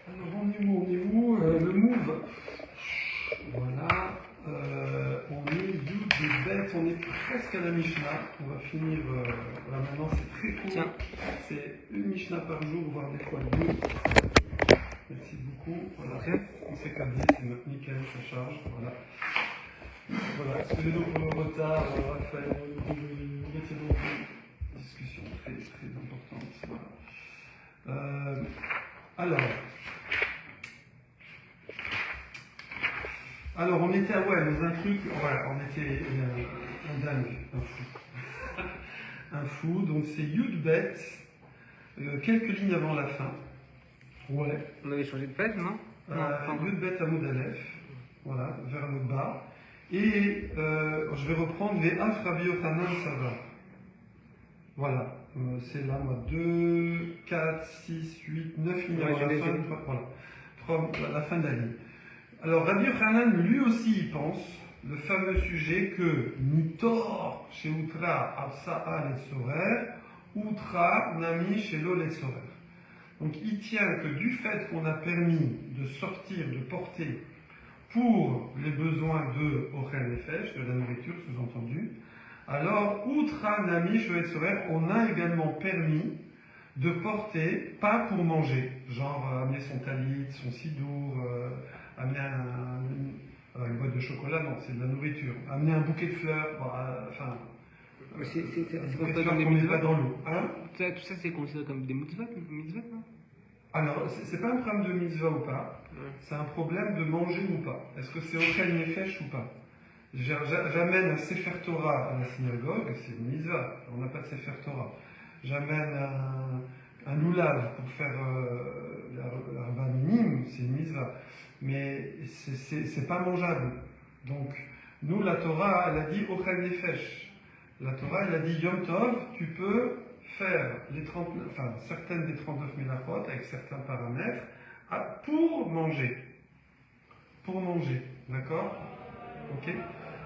Alors on est où? Le move. Voilà. On est Yud de bête, on est presque à la Mishnah. On va finir. Voilà, maintenant c'est très court. Tiens. C'est une Mishnah par jour, voire des fois deux. Merci beaucoup. Voilà. Ok. On s'est câblé, c'est notre nickel, ça charge. Voilà. Voilà. Excusez-nous pour le retard, Raphaël. Mettez donc une discussion très très importante. Voilà. Alors, on était dans un truc, voilà, on était un dingue, un fou. Un fou, donc c'est Yud Bet, quelques lignes avant la fin. Ouais. On avait changé de fête, non? Yud Bet Amud Aleph, voilà, vers le bas. Et je vais reprendre les Af Rabbi Yochanan Sava. Voilà, c'est là, moi, 2, 4, 6, 8, 9 lignes avant la fin, voilà, la fin de la ligne. Alors, Rabbi Yochanan, lui aussi, il pense, le fameux sujet que Nitor, chez Outra, Absa'a, Letzorer, Outra, Nami, chez Lo, Letzorer. Donc, il tient que du fait qu'on a permis de sortir, de porter pour les besoins de Ochel Nefesh, de la nourriture, sous-entendu, alors, Outra, Nami, chez Lo, Letzorer, on a également permis de porter, pas pour manger, genre amener son talit, son sidour, amener une boîte de chocolat, non, c'est de la nourriture. Amener un bouquet de fleurs, enfin. C'est considéré comme des mitzvot dans l'eau. Hein? Tout ça, c'est considéré comme des mitzvot, non? Alors, c'est pas un problème de mitzvah ou pas, c'est un problème de manger ou pas. Est-ce que c'est Ochel Nefesh ou pas? J'amène un Sefer Torah à la synagogue, c'est une mitzvah, on n'a pas de Sefer Torah. J'amène un loulav pour faire l'arba minime, c'est une mitzvah. Mais c'est pas mangeable. Donc, nous, la Torah, elle a dit Ochel Nefesh. La Torah, elle a dit Yom Tov, tu peux faire certaines des 39 milachot avec certains paramètres pour manger. Pour manger. D'accord? Ok?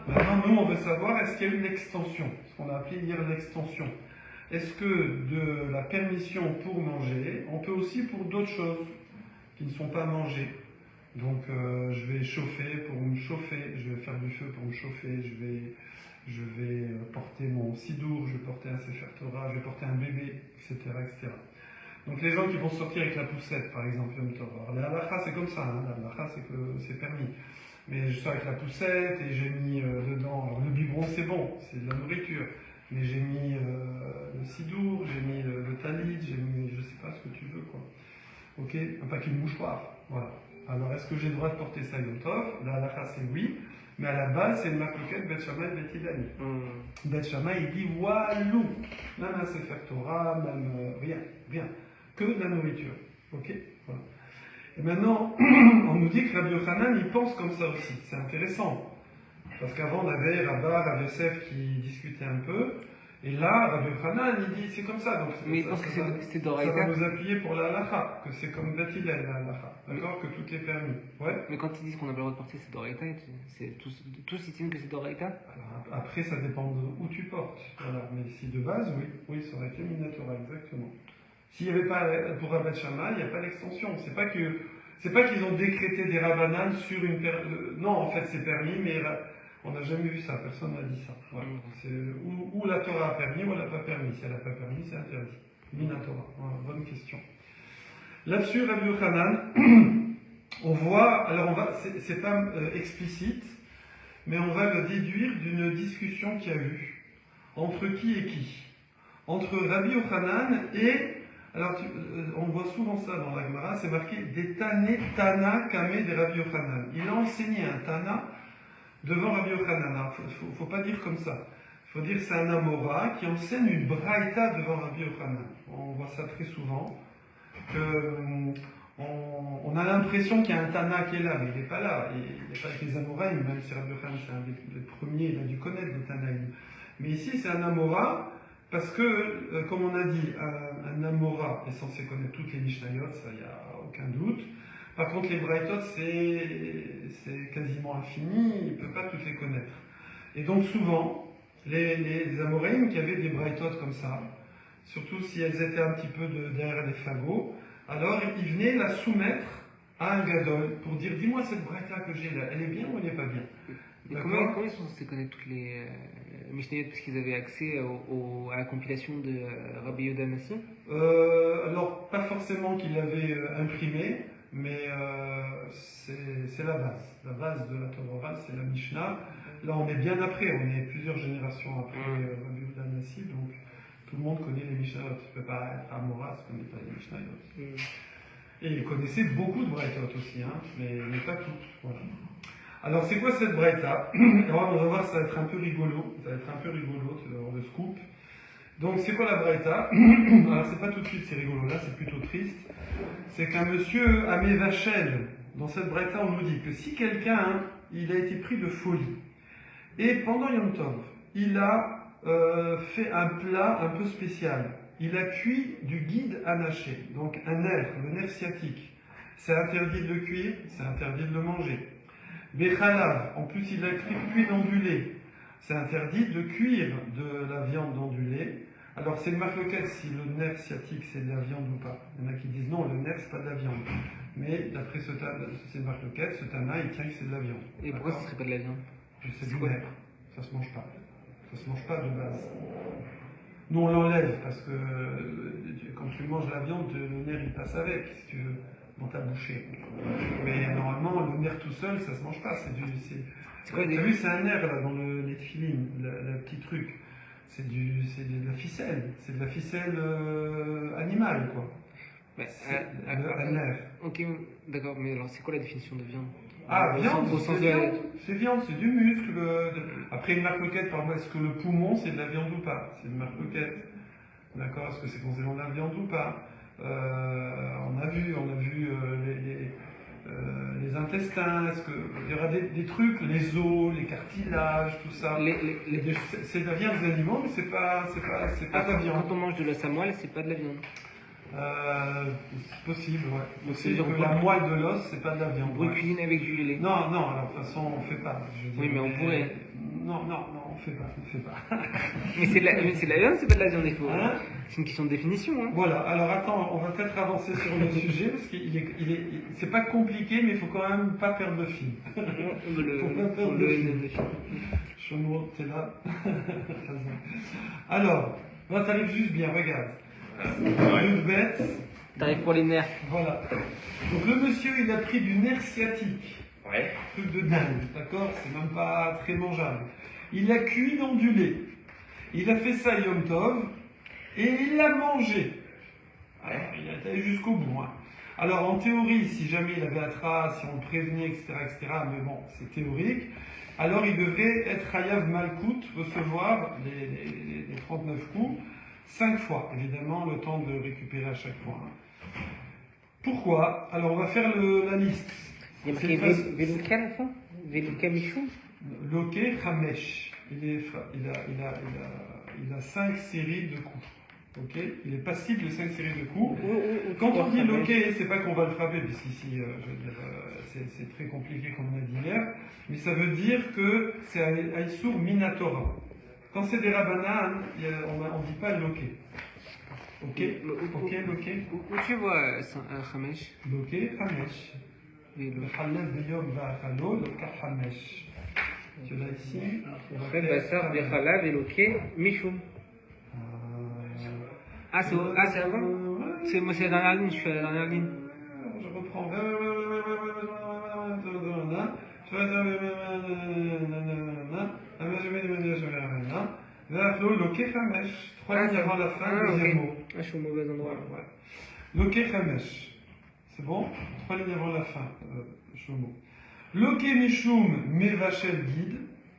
Maintenant, nous, on veut savoir, est-ce qu'il y a une extension? Ce qu'on a appelé hier l'extension. Est-ce que de la permission pour manger, on peut aussi pour d'autres choses qui ne sont pas mangées? Donc je vais chauffer pour me chauffer, je vais faire du feu pour me chauffer, je vais porter mon sidour, je vais porter un Sefer Torah, je vais porter un bébé, etc., etc. Donc les gens qui vont sortir avec la poussette, par exemple, Yom Tov. Alors la halacha c'est comme ça, hein, la halacha c'est que c'est permis. Mais je sors avec la poussette et j'ai mis dedans, alors le biberon c'est bon, c'est de la nourriture. Mais j'ai mis le sidour, j'ai mis le talit, j'ai mis, je sais pas ce que tu veux, quoi. Ok? Un paquet de mouchoirs, voilà. Alors, est-ce que j'ai le droit de porter ça Yom Tov? La halacha, c'est oui, mais à la base, c'est le marloquet Bet Shammai et Bet Hillel. Bet Shammai, il dit walou, même un Sefer Torah, même rien, que de la nourriture. Ok? Voilà. Et maintenant, on nous dit que Rabbi Yochanan, il pense comme ça aussi. C'est intéressant. Parce qu'avant, on avait Rabba, Rav Yosef qui discutait un peu. Et là, Rabbi Yochanan, il dit c'est comme ça. Donc, mais il pense que c'est ça d'oreille. va nous appuyer pour la halacha, que c'est comme Bet Hillel, la halacha. D'accord? Que tout est permis. Ouais? Mais quand ils disent qu'on n'a pas le droit de porter, c'est d'oreille, tous ils tiennent que c'est d'oreille. Alors, après, ça dépend de où tu portes. Voilà. Mais si de base, oui, ça aurait été Minatora, exactement. S'il n'y avait pas, pour Rabbi Shammai, il n'y a pas d'extension. C'est pas qu'ils ont décrété des rabbanan sur une non, en fait, c'est permis, mais on n'a jamais vu ça. Personne n'a dit ça. Voilà. Ou la Torah a permis, ou elle n'a pas permis. Si elle n'a pas permis, c'est interdit. Minatora. Voilà, bonne question. Là-dessus, Rabbi Yochanan, on voit, alors c'est pas explicite, mais on va le déduire d'une discussion qu'il y a eu entre qui et qui. Entre Rabbi Yochanan et alors, on voit souvent ça dans la Gemara, c'est marqué des Tana Kame de Rabbi Yochanan. Il a enseigné un Tana devant Rabbi Yochanan. Alors, il ne faut pas dire comme ça. Il faut dire que c'est un Amora qui enseigne une Braïta devant Rabbi Yochanan. On voit ça très souvent. On a l'impression qu'il y a un Tana qui est là, mais il n'est pas là. Il n'est pas avec les Amoraïm, même si Rabbi Yochanan c'est un des premiers, il a dû connaître les Tanaïm. Mais ici, c'est un Amora. Parce que, comme on a dit, un Amora est censé connaître toutes les Mishnayot, ça, il n'y a aucun doute. Par contre, les Braïtot, c'est quasiment infini, il ne peut pas toutes les connaître. Et donc, souvent, les Amoréim qui avaient des Braïtot comme ça, surtout si elles étaient un petit peu derrière les fagots, alors ils venaient la soumettre à un gadol pour dire dis-moi cette braïta que j'ai là, elle est bien ou elle n'est pas bien? Et D'accord. comment ils sont censés connaître toutes les Mishnayot parce qu'ils avaient accès à la compilation de Rabbi Yehuda Nassi? Alors, pas forcément qu'il l'avait imprimé, mais c'est la base. La base de la Torah orale, c'est la Mishnah. Là, on est bien après, on est plusieurs générations après Rabbi Yehuda Nassi, donc tout le monde connaît les Mishnayot. Il ne peut pas être Amoras qui ne connaît pas les Mishnayot. Et il connaissait beaucoup de Braïtot aussi, hein, mais pas toutes. Voilà. Alors, c'est quoi cette Braïta? Alors, on va voir, ça va être un peu rigolo. Ça va être un peu rigolo, tu vas avoir le scoop. Donc, c'est quoi la Braïta? Alors, c'est pas tout de suite, c'est rigolo, là, c'est plutôt triste. C'est qu'un monsieur Amé Vachel, dans cette Braïta, on nous dit que si quelqu'un, il a été pris de folie, et pendant Yom Tov, il a fait un plat un peu spécial. Il a cuit du guide anaché, donc un nerf, le nerf sciatique. C'est interdit de le cuire, c'est interdit de le manger. Bechalav, en plus il a cuit d'ondulé. C'est interdit de cuire de la viande d'ondulé. Alors c'est une marloquette si le nerf sciatique c'est de la viande ou pas. Il y en a qui disent non, le nerf c'est pas de la viande. Mais d'après cette marloquette, ce tana il tient que c'est de la viande. Et pourquoi ce serait pas de la viande? C'est du nerf, ça se mange pas. Ça se mange pas de base. Nous on l'enlève parce que quand tu manges la viande, le nerf il passe avec, si tu veux, dans ta bouchée. Mais normalement, le nerf tout seul, ça se mange pas. T'as vu, c'est un nerf là dans les tefilines, le petit truc. C'est de la ficelle. C'est de la ficelle animale, quoi. Un nerf. Ok, d'accord, mais alors c'est quoi la définition de viande? Viande, au sens c'est viande. C'est viande, c'est du muscle. Après une marloquette, par exemple, est-ce que le poumon c'est de la viande ou pas? C'est une marloquette. D'accord? Est-ce que c'est considéré de la viande ou pas? On a vu les intestins. Est-ce qu'il y aura des trucs, les os, les cartilages, tout ça? C'est de la viande des animaux, mais c'est pas de la viande. Quand on mange de l'os à moelle, c'est pas de la viande. C'est possible, ouais. C'est que la moelle de l'os, c'est pas de la viande. Vous cuisiner avec du lait? Non, alors de toute façon, on fait pas. Oui, mais on pourrait. Non, on fait pas. Mais c'est de la viande, c'est pas de la viande, il faut. Hein? C'est une question de définition. Hein. Voilà, alors attends, on va peut-être avancer sur le sujet, parce c'est pas compliqué, mais il faut quand même pas perdre le fil. Faut pas perdre le fil. Chomo, t'es là. Alors, là, t'arrives juste bien, regarde. Une bête. T'arrives pour les nerfs. Voilà. Donc le monsieur, il a pris du nerf sciatique. Ouais. Truc de dingue, d'accord? C'est même pas très mangeable. Il a cuit dans du lait. Il a fait ça Yom Tov et il l'a mangé. Ouais. Il a été jusqu'au bout. Hein. Alors en théorie, si jamais il avait la trace, si on le prévenait, etc., mais bon, c'est théorique, alors il devrait être Hayav Malkout, recevoir les 39 coups, 5 fois, évidemment, le temps de récupérer à chaque fois. Hein. Pourquoi? Alors on va faire la liste. Il y a marqué Velouka à la fin? Velouka Michou? Loké Hamesh. Il a 5 séries de coups. Okay, il est passible de 5 séries de coups. Quand on dit loqué, c'est pas qu'on va le frapper, puisqu'ici, je veux dire, c'est très compliqué comme on a dit hier, mais ça veut dire que c'est Aïssour Minatora. Quand c'est des Rabbanan, on dit pas loqué. Ok, loqué. Où tu vois Hamesh? Loqué, Hamesh. Le Halal Beyom va Halo, le Hamesh. Tu l'as ici. Après, Bassar, Bechala, Velouké, Michoum. C'est avant? Moi, c'est la dernière ligne, je suis à la dernière ligne. Je reprends. Loké Hamesh. 3 lignes avant la fin, deuxième mot. Je suis au mauvais endroit. Loké Hamesh. C'est bon? 3 lignes avant la fin, Shomo. Loké Mishum Mevachel guide.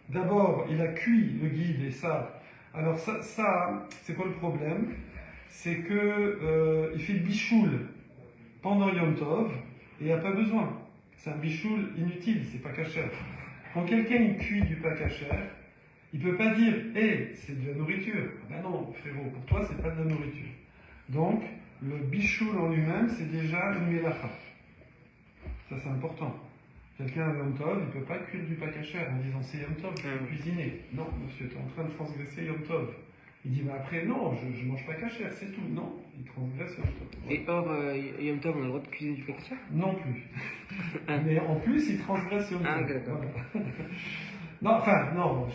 D'abord, il a cuit le guide et ça. Alors ça c'est quoi le problème? C'est que il fait bichoul pendant Yom Tov et il n'y a pas besoin. C'est un bichoul inutile, c'est pas cachère. Quand quelqu'un il cuit du pas cachère, il peut pas dire c'est de la nourriture. Ben non, frérot, pour toi c'est pas de la nourriture. Donc, le bichoul en lui-même, c'est déjà une mélacha. Ça c'est important. Quelqu'un à Yom Tov, il ne peut pas cuire du pas cachère en disant c'est Yom Tov, il faut cuisiner. Non, monsieur, tu es en train de transgresser Yom Tov. Il dit, après, non, je mange pas cachère, c'est tout. Non, il transgresse Yom Tov. Et hors Yom Tov, on a le droit de cuisiner du pakacha? Non plus. Mais en plus, il transgresse Yom Tov. Ah, d'accord. Voilà. Non, enfin, non,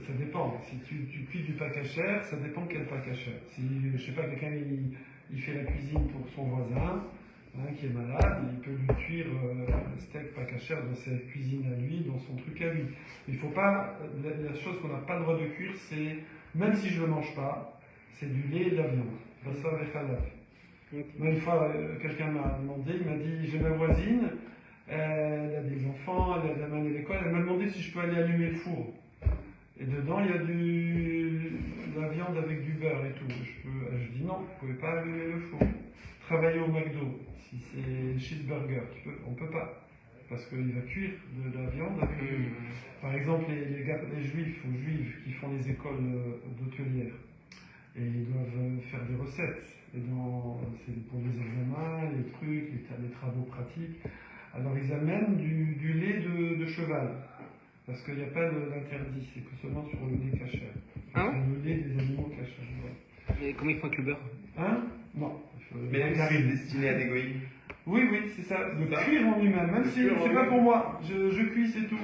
ça dépend. Si tu cuis du pakacher, ça dépend quel pakacher. Si, je sais pas, quelqu'un il fait la cuisine pour son voisin, qui est malade, il peut lui cuire un steak pakacher dans sa cuisine à lui, dans son truc à lui. Il faut pas, la chose qu'on n'a pas le droit de cuire, c'est, même si je ne le mange pas, c'est du lait et de la viande. Bassar et khalaf. Moi, une fois, quelqu'un m'a demandé, il m'a dit, j'ai ma voisine, elle a des enfants, elle a de la main à l'école, elle m'a demandé si je peux aller allumer le four. Et dedans, il y a de la viande avec du beurre et tout. Je dis non, vous ne pouvez pas allumer le four. Travailler au McDo, si c'est cheeseburger, on ne peut pas. Parce qu'il va cuire de la viande avec du beurre. Par exemple, les juifs ou juives qui font les écoles d'hôtelières, et ils doivent faire des recettes. Et c'est pour les examens, les trucs, les travaux pratiques. Alors ils amènent du lait de cheval. Parce qu'il n'y a pas d'interdit, c'est que seulement sur le lait cachère. Ah ouais? C'est le lait des animaux cachers. Voilà. Et comment ils font avec le beurre? Hein? Non. Mais c'est destiné à des goïs. Oui, c'est ça. Le cuire en lui-même, même si c'est pas pour moi. Je cuis, c'est tout.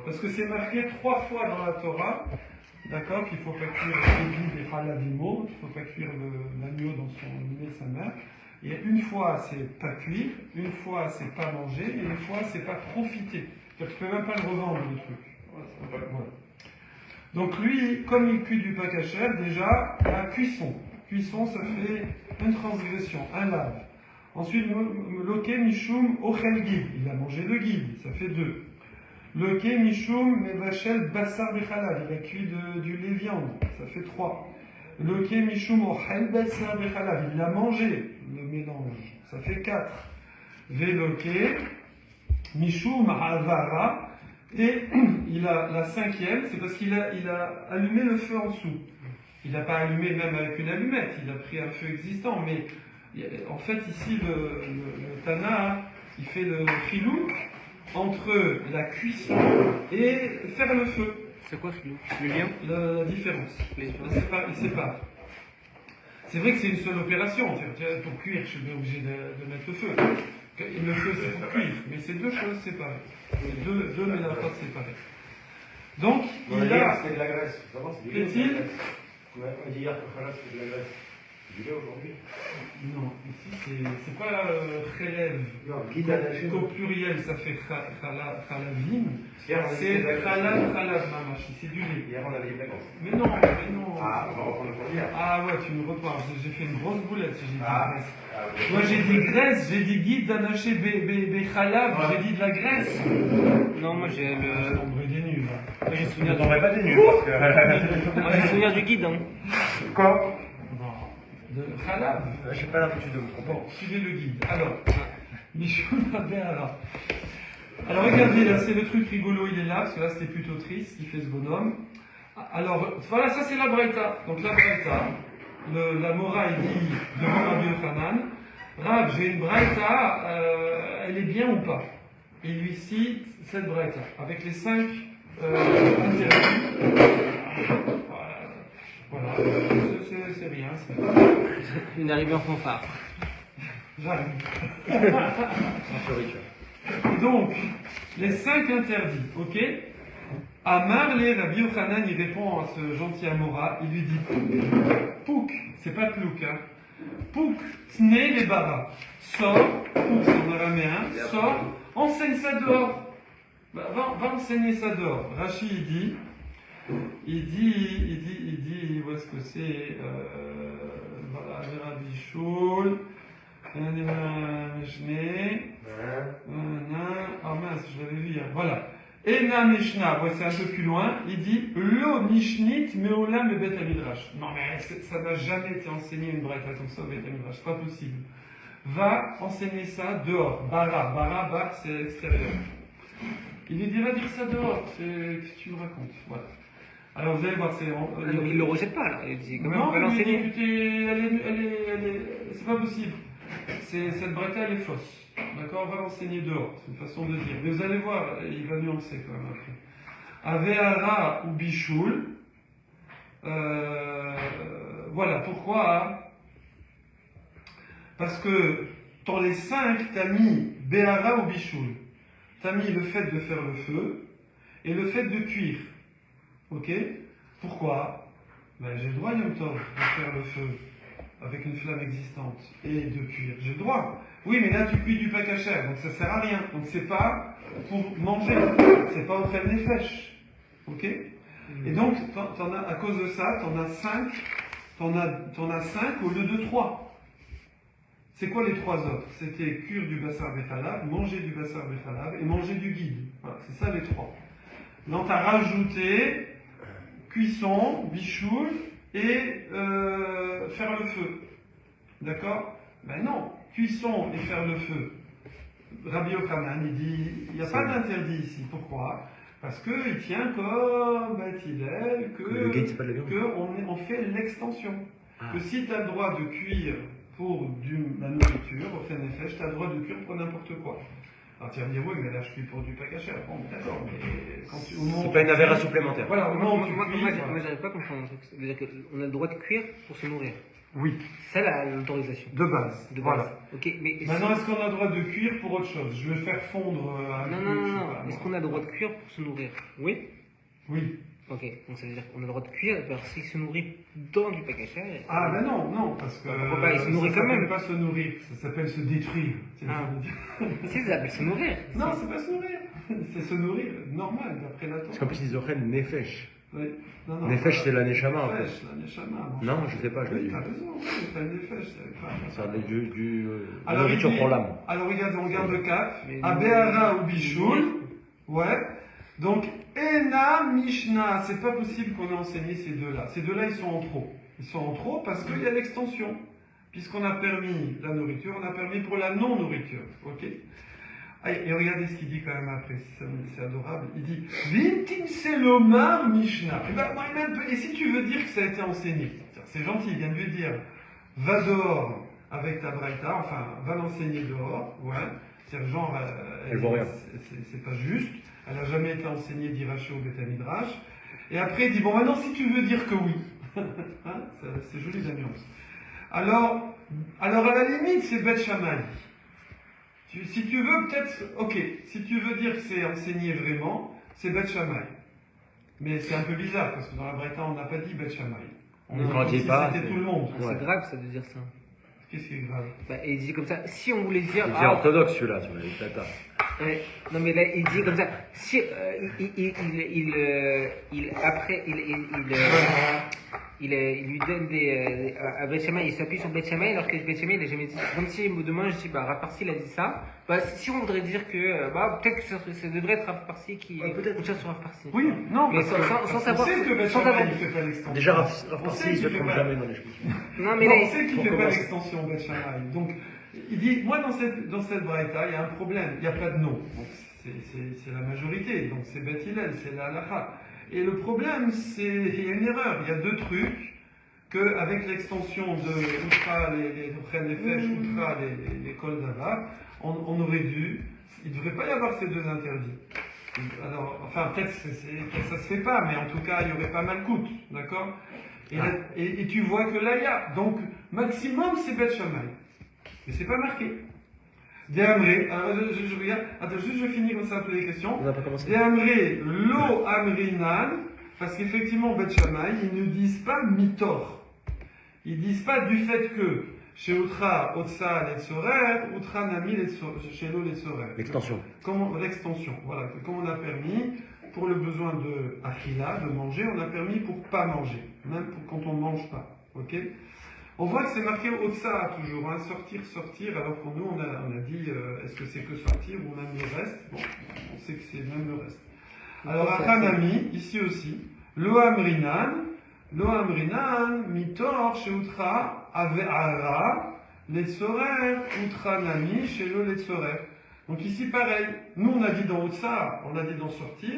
Parce que c'est marqué 3 fois dans la Torah, d'accord, qu'il ne faut pas cuire le guide et halavimo, qu'il ne faut pas cuire l'agneau dans son lait de sa mère. Et une fois, c'est pas cuire, une fois, c'est pas manger, et une fois, c'est pas profiter. Donc, tu peux même pas le revendre, le truc. Voilà. Donc, lui, comme il cuit du pakacher, déjà, la cuisson. Cuisson, ça fait une transgression, un lave. Ensuite, loke mishum ochel guide. Il a mangé le guide, ça fait 2. Loke mishum mevachel bassar bechalav. Il a cuit du lait viande, ça fait 3. Loke mishum ochel bassar bechalav. Il a mangé le mélange, ça fait 4. Veloke mishum havara. Et il a la 5e, c'est parce qu'il a allumé le feu en dessous. Il n'a pas allumé même avec une allumette, il a pris un feu existant, mais en fait ici le Tana, il fait le filou entre la cuisson et faire le feu. C'est quoi le lien? La différence. Il sépare. C'est vrai que c'est une seule opération, pour cuire je suis bien obligé de mettre le feu. Le feu c'est pour cuire, mais c'est 2 choses séparées. Deux mélachotes séparées. Donc, il a... C'est de la graisse. Est-il? On a dit hier que Khalas c'est de la graisse. Du lait aujourd'hui? Non, ici c'est pas relève. Non, guide à la Au pluriel, ça fait khalavim. Hier, on a dit C'est de la graisse. khalav mamachi, c'est du lait. Hier, on avait dit de la graisse. Mais non. Ah, on va reprendre le premier. Ah ouais, tu me reprends. J'ai fait une grosse boulette si j'ai dit graisse. Oui. Moi j'ai dit graisse, j'ai dit guide d'anaché khalav, j'ai dit de la graisse. Non, moi j'ai le. On brûle des nuls. Moi j'ai le souvenir On n'aurait pas des nuls parce que. Moi j'ai le souvenir du guide, hein. Quoi? De khalav. J'ai pas l'habitude de me tromper. Bon, suivez le guide. Alors, Michou alors. Alors regardez, là c'est le truc rigolo, il est là, parce que là c'était plutôt triste, il fait ce bonhomme. Alors, voilà, ça c'est la Braïta. Donc la Braïta, la Mora il dit devant Rabbi Yochanan, Rab, j'ai une Braïta, elle est bien ou pas? Et il lui cite cette Braïta, avec les 5 interdits. Voilà, c'est rien. Une arrivée en fanfare. J'arrive. Un riche. Et donc, les 5 interdits, ok? Amar le Rabbi Yochanan, il répond à ce gentil Amora, il lui dit Pouk, c'est pas Plouk, hein. Pouk, tne les bara. Sors, Pouk c'est en araméen, sors, enseigne ça dehors. Va enseigner ça dehors. Rachi, il dit, où est-ce que c'est voilà, Rabbi Shul, ah mince, je l'avais vu hier. Voilà. Ena Mishnah, c'est un peu plus loin, il dit Lo Mishnit Meolam et Bet Midrash. Non mais ça n'a jamais été enseigné une braïta comme ça au Bet Midrash, c'est pas possible. Va enseigner ça dehors. Bara, c'est l'extérieur. Il lui dira dire ça dehors, qu'est-ce que tu me racontes? Voilà. Alors vous allez voir, c'est. Donc il le rejette pas là, il dit quand même Non, on va l'enseigner. c'est pas possible. Cette braïta elle est fausse. D'accord, on va l'enseigner dehors, c'est une façon de dire. Mais vous allez voir, il va nuancer quand même après. Aveara ou Bichoul, Voilà, pourquoi? Parce que dans les 5, tu as mis Béhara ou Bichoul. Tu as mis le fait de faire le feu et le fait de cuire. Ok? Pourquoi? Ben, j'ai le droit, Yom Tov, de faire le feu avec une flamme existante et de cuire. J'ai le droit. Oui, mais là tu cuis du pain cachère, donc ça sert à rien. Donc c'est pas pour manger, c'est pas au trait des fèches. Ok? Et donc, à cause de ça, t'en as 5 au lieu de 3. C'est quoi les 3 autres? C'était cuire du bassar béchalav, manger du bassar béchalav et manger du guide. Voilà, c'est ça les 3. Donc, tu as rajouté cuisson, bichoul et faire le feu. D'accord? Ben non, cuisson et faire le feu. Rabbi Yochanan, il dit, il n'y a pas d'interdit ici. Pourquoi? Parce qu'il tient comme Beth Hillel qu'on fait l'extension. Que si tu as le droit de cuire pour la nourriture, au fait nefesh, tu as le droit de cuire pour n'importe quoi. Alors tu vas me dire, oui, mais là je cuis pour du pain cachère. Bon, d'accord, mais quand tu. C'est pas une avéra supplémentaire. Voilà, au moment où tu Moi, cuis. j'arrive pas à comprendre un truc. Ça veut dire qu'on a le droit de cuire pour se nourrir. Oui, C'est ça l'autorisation. de base. De base. Voilà. Ok, mais. Maintenant, est-ce qu'on a le droit de cuire pour autre chose? Je vais faire fondre un Non, truc, non, je sais non, pas, non. Est-ce moi. qu'on a le droit de cuire pour se nourrir? Oui. Oui. Ok, donc ça veut dire qu'on a le droit de cuire, alors s'il se nourrit dans du pain cachère. Ah ben non, parce que Pourquoi pas, il se nourrit ça quand même. s'appelle pas se nourrir, ça s'appelle se détruire. C'est Ah. le cas de dire. Si, ça s'appelle se nourrir. Non, c'est pas se nourrir, c'est se nourrir normal d'après la Torah. Parce qu'en plus, ils offrent nefesh. Oui. Non, Nefesh, c'est la neshama, en fait. Nefesh, la neshama. Non, je sais pas, je l'ai Oui, eu. t'as raison, oui, c'est un nefesh, c'est pas. Ça a la Alors, nourriture il dit- pour l'âme. Alors regarde, on regarde le cap. Mais Abéhara non. ou Bichoul. Ouais. Donc, Ena, Mishnah, c'est pas possible qu'on ait enseigné ces deux-là. Ces deux-là, ils sont en trop. Ils sont en trop parce qu'il y a l'extension. Puisqu'on a permis la nourriture, on a permis pour la non-nourriture. Ok? Ah, et regardez ce qu'il dit quand même après, c'est adorable. Il dit Vintin selomar Mishnah. Et ben, moi, et si tu veux dire que ça a été enseigné, c'est gentil, il vient de lui dire va dehors avec ta braïta, enfin, va l'enseigner dehors, ouais. C'est-à-dire, genre, Elle vaut rien. c'est pas juste. Elle n'a jamais été enseignée d'Iraché au Beth Midrash. Et après, il dit bon, maintenant, si tu veux dire que oui, hein, c'est joli la nuance. Alors, à la limite, c'est Beth Shammai. Si tu veux, peut-être, ok, si tu veux dire que c'est enseigné vraiment, c'est Beth Shammai. Mais c'est un peu bizarre, parce que dans la Braïta, on n'a pas dit Beth Shammai. On Non, dit quand on comme dit si pas, c'était c'est- tout le monde. Ah, Ouais. c'est grave ça de dire ça. Qu'est-ce qui est grave? Bah, et il dit comme ça, si on voulait dire. Il est orthodoxe, celui-là, sur les tata. Ouais. Non mais là il dit comme ça, si il lui donne des à Beth Shammai, il s'appuie sur Beth Shammai alors que Beth Shammai il a jamais dit. Comme si demain je dis bah Rav-Parsi il a dit ça, bah si on voudrait dire que bah peut-être que ça devrait être Rav-Parsi qui peut-être. on cherche sur Rav-Parsi. Oui, non, Mais parce sans- que- sans- parce sans qu'on savoir- sait que Beth sans Shammai, savoir- il fait pas l'extension. Déjà, On sait Rav-Parsi, qu'il il se fait trompe pas- jamais dans les choses. Non mais Non, là on sait qu'il pour ne fait pas commencer. l'extension Beth Shammai. Donc, il dit, moi dans cette braïta, il y a un problème, il n'y a pas de nom. Donc, c'est la majorité, donc c'est Beth Hillel, c'est la halakha. Et le problème, il y a une erreur, il y a deux trucs, qu'avec l'extension de Outra, les fèches, Outra, les cols d'Ava, on aurait dû, il ne devrait pas y avoir ces deux interdits. Alors, enfin, peut-être que ça se fait pas, mais en tout cas, il y aurait pas mal coûte, d'accord? Et tu vois que là, il y a. Donc, maximum, c'est Beth Shammai. Mais c'est pas marqué. Déamré, alors je regarde, attends, juste je finis comme ça un peu les questions. On n'a pas commencé. Déamré, lo amrinan, parce qu'effectivement, Beth Shammai, ils ne disent pas mitor. Ils disent pas du fait que chez Outra, Otsa, Letzorer, Outra Nami, chez Lo, Letzorer. L'extension. L'extension, voilà. Comme on a permis, pour le besoin de achila, de manger, on a permis pour pas manger, même pour quand on mange pas. Ok? On voit que c'est marqué Otsa toujours, hein, sortir, alors pour nous on a dit est-ce que c'est que sortir ou même le reste? Bon, on sait que c'est même le reste. Alors Achanami, ici aussi, Lo Amrinan, Mitor, chez Outra, Ave'ara, Letzorer, Outra Nami, chez le Letzorer. Donc ici pareil, nous on a dit dans Otsa, on a dit dans sortir,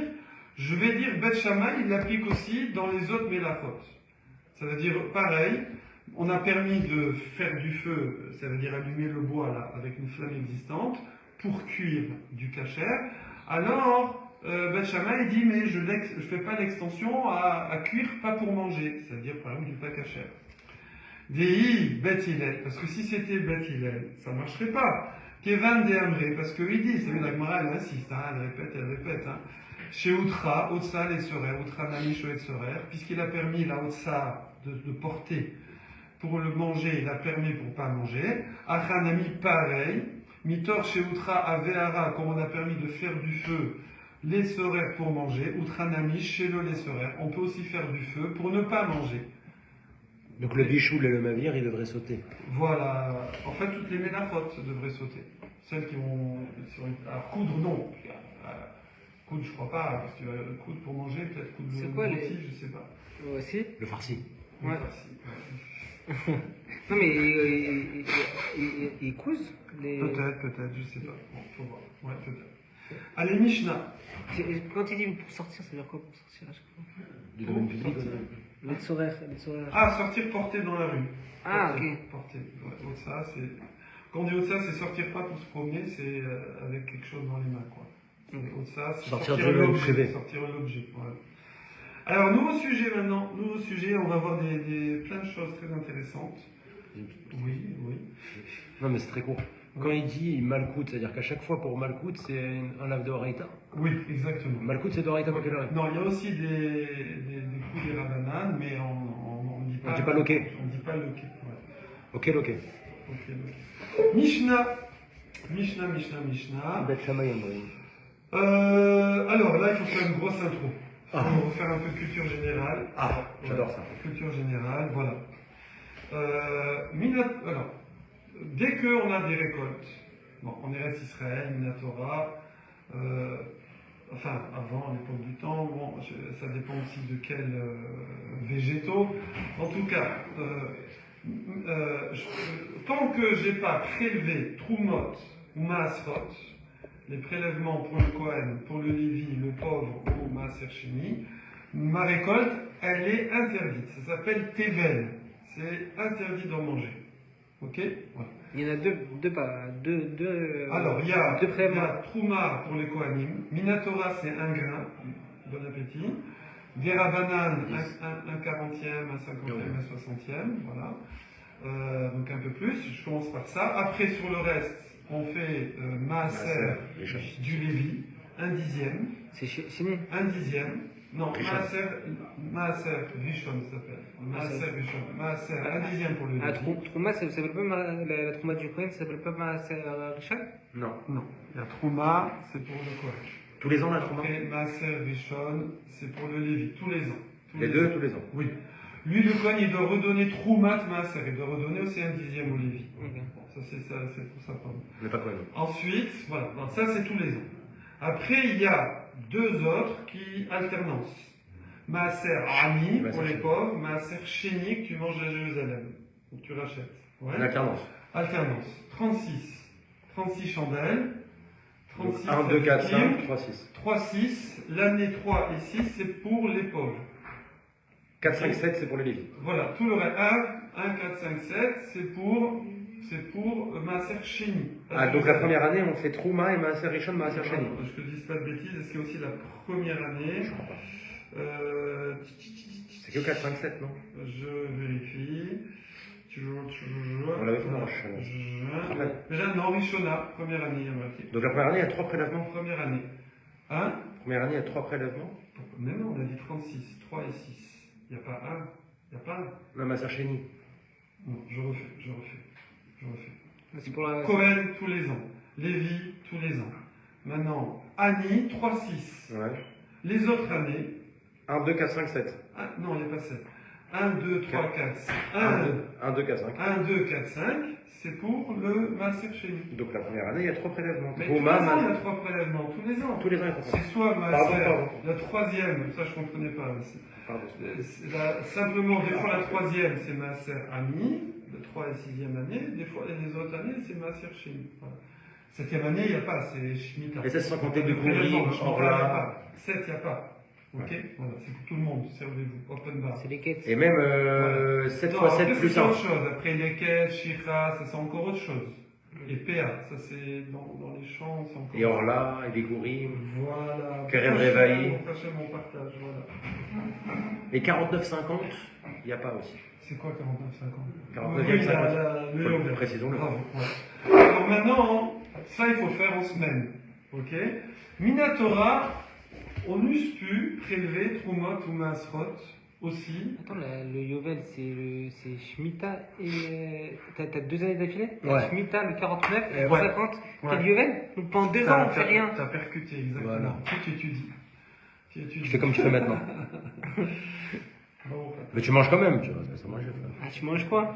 je vais dire Beth Shammai, il l'applique aussi dans les autres Mélachot. Ça veut dire pareil, on a permis de faire du feu, ça veut dire allumer le bois là, avec une flamme existante, pour cuire du kasher. Alors, Ben Shammai il dit mais je fais pas l'extension à cuire pas pour manger, c'est-à-dire par exemple du pain cachère. Dei Bet Hillel, parce que si c'était Bet Hillel, ça marcherait pas. Kevan de Amré, parce qu'il dit, c'est la Gemara, elle insiste, hein, elle répète. Hein. Chez Outra, Otsa les Sorer, Outra Nami Shoet Sorer, puisqu'il a permis la Otsa de porter pour le manger, il a permis pour pas manger. Achanami pareil, Mitor chez Outra Aveara, comme on a permis de faire du feu les Sorer pour manger, Outra Nami chez le les Sorer, on peut aussi faire du feu pour ne pas manger. Donc le bichoul et le mavir, ils devraient sauter. Voilà. En fait, toutes les ménachotes devraient sauter. Celles qui vont à coudre, non. À coudre, je crois pas. Parce que coudre pour manger, peut-être coudre C'est quoi, aussi, je sais pas. Aussi. Le farci. Ouais. Farci, ouais. Non, mais ils cousent les... Peut-être, je sais pas. Bon, faut voir. Ouais, peut-être. Allez, Mishnah. Quand il dit pour sortir, ça veut dire quoi pour sortir à chaque fois? Du domaine public. sortir. Les tsorer. Ah, sortir porter dans la rue. Ah, Porter, ok. Porter. Ouais, Otsa, c'est... Quand on dit Otsa, c'est sortir pas pour se promener, c'est avec quelque chose dans les mains, quoi. Otsa, c'est Sortir du domaine privé. Sortir l'objet, voilà. Alors, nouveau sujet maintenant. Nouveau sujet, on va voir plein de choses très intéressantes. Oui. Non, mais c'est très court. Quand il dit malkout, c'est-à-dire qu'à chaque fois pour malkout, c'est un lave de Horaïta. Oui, exactement. Malkout, c'est d'Horaïta Makelari. Non, il y a aussi des coups des rabananes, mais on ne dit pas... On dit pas loqué. On ne dit pas loqué, ouais. Ok, ok. Mishnah. Bet Shammai Amri. Alors là, il faut faire une grosse intro. Il faut refaire un peu de culture générale. Ah, j'adore ça. Culture générale, voilà. Alors, dès qu'on a des récoltes, bon, on est reste Israël, Minatora, enfin, avant l'époque du temps, bon, ça dépend aussi de quels végétaux. En tout cas, tant que j'ai pas prélevé Troumot ou Maasrot, les prélèvements pour le Kohen, pour le Lévi, le pauvre ou Maaser Sheni, ma récolte, elle est interdite. Ça s'appelle Tevel. C'est interdit d'en manger. Ok? Voilà. Il y en a deux. Alors, il y a prélèvements. Trouma pour les Kohanim. Minatora, c'est un grain. Bon appétit. Gerabanan, un 40e, un 50e, un 60e. Voilà. Donc un peu plus. Je commence par ça. Après, sur le reste, on fait Maaser du Lévi, un 10e. C'est chez Un 10e. Non, Maaser Rishon, ça s'appelle. Maaser Rishon. Maaser, un 10e pour le Ah, Lévi. Trouma, ça s'appelle pas la Trouma du Kohen, ça s'appelle pas Maaser Rishon? Non. Non. Il y a Trouma, c'est pour le Kohen. Tous les ans, la Trouma. Après, Maaser Rishon, c'est pour le Lévi, tous les ans. Les deux, tous les ans. Oui. Lui, le Kohen, il doit redonner Troumat Maaser, il doit redonner aussi un 10e au Lévi. Ok. Ça, c'est pour ça, pardon. On n'est pas quoi. Ensuite, voilà, donc ça c'est tous les ans. Après, il y a deux autres qui alternance. Maaser Ami pour les pauvres, Maaser Sheni que tu manges à Jérusalem. Donc tu rachètes. Ouais. En alternance. Alternance. 36 chandelles. 36 1, 2, 4, 5, Tzatzim, 3, 6. 3, 6. L'année 3 et 6, c'est pour les pauvres. 4, 5, 7, c'est pour les Lévis. Voilà, tout le reste. 1, 4, 5, 7, c'est pour Maaser Sheni. Ah, donc la première année, on fait Trouma et Maaser Rishon, Maaser Sheni. Je te dis pas de bêtises, est-ce qu'il y a aussi la première année? Je crois pas. C'est que 4, 5, 7, non? Je vérifie. On l'avait fait dans Rishona. Déjà, non, Rishona, première année, il y a marqué. Donc la première année, il y a 3 prélèvements. Première année. Hein? Première année, il y a 3 prélèvements. Mais non, on a dit 36, 3 et 6. Il n'y a pas un. Il n'y a pas un. La Maaser Sheni. Non, je refais. C'est pour la... Cohen, tous les ans. Lévi, tous les ans. Maintenant, Annie, 3, 6. Ouais. Les autres années. 1, 2, 4, 5, 7. Non, il n'y a pas 7. 1, 2, 3, 4, 5. 1, 2, 4, 5. 1, 2, 4, 5, c'est pour le Maaser Sheni. Donc la première année, il y a 3 prélèvements. Mais tous les ans, il y a 3 prélèvements, tous les ans. Tous les ans, il y a 3 C'est prélèvements. soit Maaser, Pardon. la troisième, ça je ne comprenais pas. Pardon. Simplement, des fois la troisième, c'est Maaser Ami, la 3 et 6e année, des fois les autres années, c'est Maaser Sheni. Voilà. 7e année, il n'y a pas, c'est Shemitah. Et ça, sans compter de prélèvements, Gourim, il n'y a Orla. pas. 7, il n'y a pas. Ok, voilà, c'est pour tout le monde, servez-vous, open bar. C'est les quêtes. Et même Voilà. 7 Non, fois après, 7 plus c'est 1. autre chose. Après les quêtes, Shira, ça c'est encore autre chose. Et PA, ça c'est dans les champs. C'est encore... Et Orla, et Bikurim, Voilà. Keren Revaï. On partage, voilà. Et 49,50, il n'y a pas aussi. C'est quoi 49,50? 49,50. Le Précisons-le. Bravo, ouais. Alors maintenant, ça il faut faire en semaine. Ok. Minatora, on n'eût pu prélever Trumot ou Maasrot aussi. Attends, le Yovel, c'est Shemitah et. T'as 2 années d'affilée? Ouais. Shemitah, le 49, le Ouais. 50, Ouais. t'as le Yovel? Donc pendant 2 ans, on fait rien. T'as percuté, exactement. Voilà. Tu étudies. Tu fais comme tu fais maintenant. Bon, Mais tu manges quand même, tu vois, c'est pas ça manger. Ah, tu manges quoi?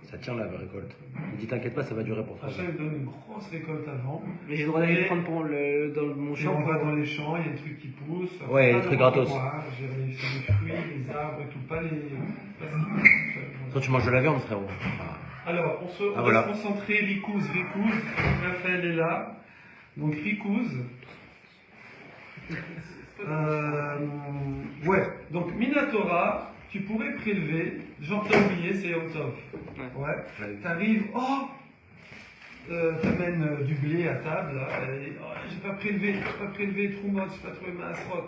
Ça tient la récolte. Il dit t'inquiète pas, ça va durer pour 3 ans. Rachel donne une grosse récolte avant. Mais j'ai le droit d'aller Et- prendre dans mon Et champ. on va dans les champs, il y a des trucs qui poussent. Ouais, Pas des trucs n'importe gratos. quoi, je veux dire, les fruits, les arbres et tout, pas les. pas ce qui- Toi, tu manges de la viande, frérot. Alors, on va voilà. se concentrer, Ricouz. Raphaël est là. Donc, Ricouz. Ouais, donc Minatora, tu pourrais prélever, genre t'as oublié, c'est Yom Tov. Ouais. T'arrives, t'amènes du blé à table, là, et j'ai pas prélevé Troumot, j'ai pas trouvé Maasrot.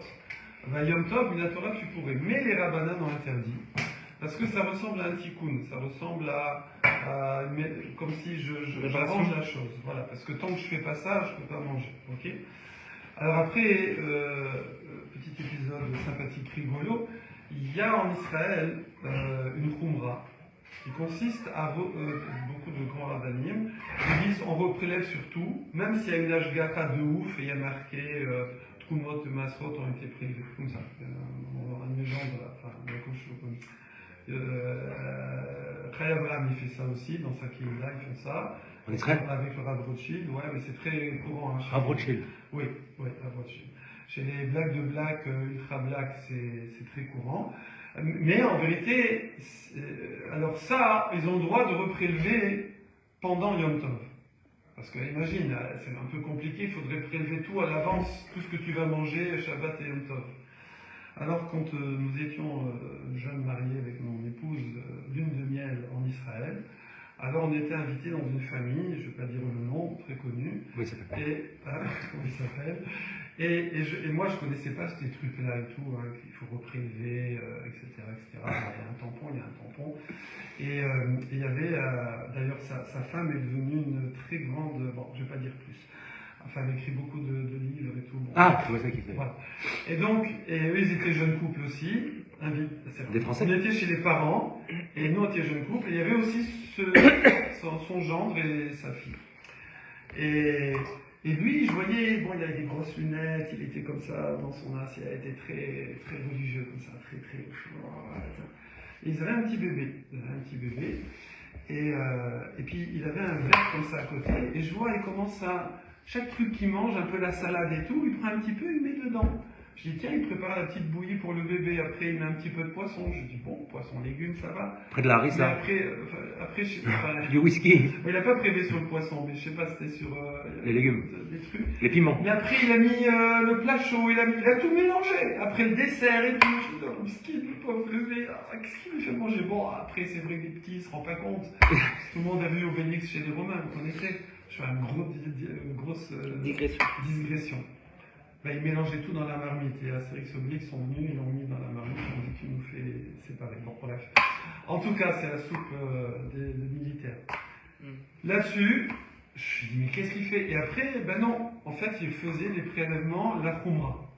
Bah, Yom Tov, Minatora, tu pourrais. Mais les rabbinans ont interdit. Parce que ça ressemble à un tikkun, ça ressemble comme si j'arrange la chose. Voilà, parce que tant que je fais pas ça, je peux pas manger. Ok. Alors après, petit épisode sympathique rigolo, il y a en Israël une khumra qui consiste à beaucoup de grands rabbinim qui disent on reprélève sur tout, même s'il y a une ashgacha de ouf et il y a marqué Trumot de Masrot ont été prélevés, comme ça. Une légende, enfin, comme ça. Chai Abraham il fait ça aussi, dans sa Kehillah ils font ça. En Israël? Avec le Rav Rothschild, ouais, mais c'est très courant. Hein, Rav Rothschild. Oui, Rav Rothschild. Chez les Black de Black, Ultra Black, c'est très courant. Mais en vérité, alors ça, ils ont le droit de reprélever pendant Yom Tov. Parce que imagine, c'est un peu compliqué, il faudrait prélever tout à l'avance, tout ce que tu vas manger, Shabbat et Yom Tov. Alors quand nous étions jeunes mariés avec mon épouse, lune de miel en Israël, alors on était invités dans une famille, je ne vais pas dire le nom, très connu. Oui, ça s'appelle. Et, comment il s'appelle? Et moi je ne connaissais pas ces trucs-là et tout, hein, qu'il faut reprélever, etc., etc. Il y a un tampon. Et il y avait, d'ailleurs sa femme est devenue une très grande, bon je ne vais pas dire plus. Enfin, elle écrit beaucoup de livres et tout. Bon. Ah, tu vois ça qui fait. Voilà. Et donc, eux, ils étaient jeunes couples aussi. Des Français? On était chez les parents, et nous, on était jeunes couples. Et il y avait aussi son gendre et sa fille. Et lui, je voyais, bon, il avait des grosses lunettes, il était comme ça dans son assiette, il était très, très religieux, comme ça, très. Et ils avaient un petit bébé. Et puis, il avait un verre comme ça à côté. Et je vois, il commence à. Chaque truc qu'il mange, un peu la salade et tout, il prend un petit peu, il met dedans. Je dis, tiens, il prépare la petite bouillie pour le bébé, après il met un petit peu de poisson. Je dis, bon, poisson, légumes, ça va. Près de la Mais harissa. après je sais pas. Du whisky. Il n'a pas prélevé sur le poisson, mais je sais pas, c'était sur Les légumes. des trucs. Les piments. Mais après, il a mis le plat chaud, il a tout mélangé. Après le dessert et tout, je dis, oh, miskin, le pauvre bébé, qu'est-ce qu'il lui fait manger? Bon, après, c'est vrai que les petits, ils se rendent pas compte. Tout le monde a vu Obélix chez les Romains, vous connaissez. Je fais une grosse digression. Ben, ils mélangeaient tout dans la marmite. Et Astérix et Obélix sont venus, ils l'ont mis dans la marmite, ils ont dit qu'il nous fait séparer. Bon, bref. En tout cas, c'est la soupe des militaires. Là-dessus, je me suis dit, mais qu'est-ce qu'il fait? Et après, ben non, en fait, il faisait les prélèvements, la khumra.